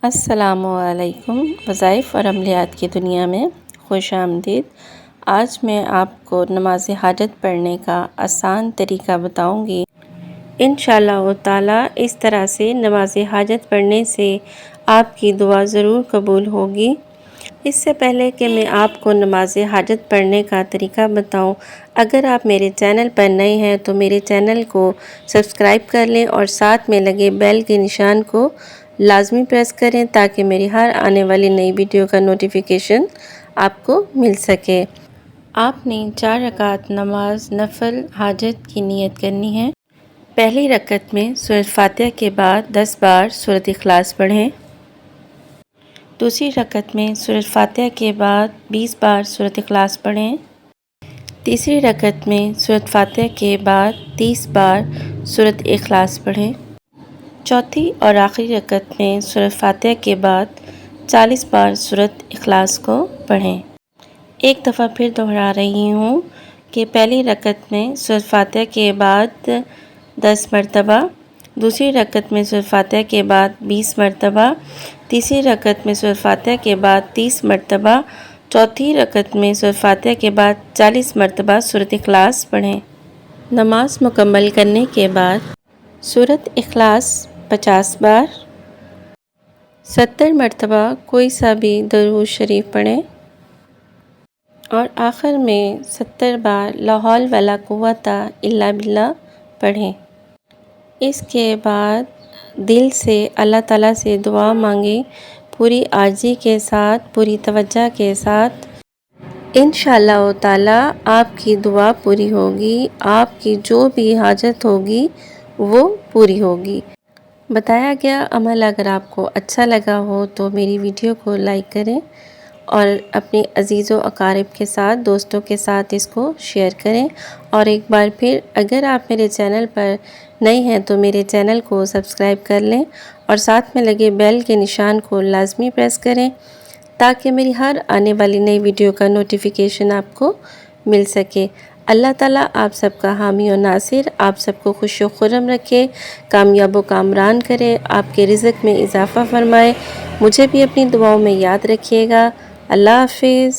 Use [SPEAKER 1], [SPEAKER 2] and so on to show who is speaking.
[SPEAKER 1] السلام علیکم۔ وظائف اور عملیات کی دنیا میں خوش آمدید۔ آج میں آپ کو نماز حاجت پڑھنے کا آسان طریقہ بتاؤں گی۔ انشاءاللہ تعالی اس طرح سے نماز حاجت پڑھنے سے آپ کی دعا ضرور قبول ہوگی۔ اس سے پہلے کہ میں آپ کو نماز حاجت پڑھنے کا طریقہ بتاؤں، اگر آپ میرے چینل پر نئے ہیں تو میرے چینل کو سبسکرائب کر لیں اور ساتھ میں لگے بیل کے نشان کو لازمی پریس کریں تاکہ میری ہر آنے والی نئی ویڈیو کا نوٹیفیکیشن آپ کو مل سکے۔ آپ نے 4 رکعت نماز نفل حاجت کی نیت کرنی ہے۔ پہلی رکعت میں سورۃ فاتحہ کے بعد 10 بار سورۃ اخلاص پڑھیں۔ دوسری رکعت میں سورۃ فاتحہ کے بعد 20 بار سورۃ اخلاص پڑھیں۔ تیسری رکعت میں سورۃ فاتحہ کے بعد 30 بار سورۃ اخلاص پڑھیں۔ چوتھی اور آخری رکعت میں سورۃ فاتحہ کے بعد 40 بار سورۃ اخلاص کو پڑھیں۔ ایک دفعہ پھر دہرا رہی ہوں کہ پہلی رکعت میں سورۃ فاتحہ کے بعد 10 مرتبہ، دوسری رکعت میں سورۃ فاتحہ کے بعد 20 مرتبہ، تیسری رکعت میں سورۃ فاتحہ کے بعد 30 مرتبہ، چوتھی رکعت میں سورۃ فاتحہ کے بعد 40 مرتبہ سورۃ اخلاص پڑھیں۔ نماز مکمل کرنے کے بعد سورۃ اخلاص 50 بار، 70 مرتبہ کوئی سا بھی درود شریف پڑھیں اور آخر میں 70 بار لا حول ولا قوۃ الا باللہ پڑھیں۔ اس کے بعد دل سے اللہ تعالیٰ سے دعا مانگیں، پوری عاجزی کے ساتھ، پوری توجہ کے ساتھ۔ انشاءاللہ تعالیٰ آپ کی دعا پوری ہوگی، آپ کی جو بھی حاجت ہوگی وہ پوری ہوگی۔ بتایا گیا عمل اگر آپ کو اچھا لگا ہو تو میری ویڈیو کو لائک کریں اور اپنے عزیز و اقارب کے ساتھ، دوستوں کے ساتھ اس کو شیئر کریں۔ اور ایک بار پھر اگر آپ میرے چینل پر نئے ہیں تو میرے چینل کو سبسکرائب کر لیں اور ساتھ میں لگے بیل کے نشان کو لازمی پریس کریں تاکہ میری ہر آنے والی نئی ویڈیو کا نوٹیفیکیشن آپ کو مل سکے۔ اللہ تعالیٰ آپ سب کا حامی و ناصر، آپ سب کو خوش و خرم رکھے، کامیاب و کامران کرے، آپ کے رزق میں اضافہ فرمائے۔ مجھے بھی اپنی دعاؤں میں یاد رکھیے گا۔ اللہ حافظ۔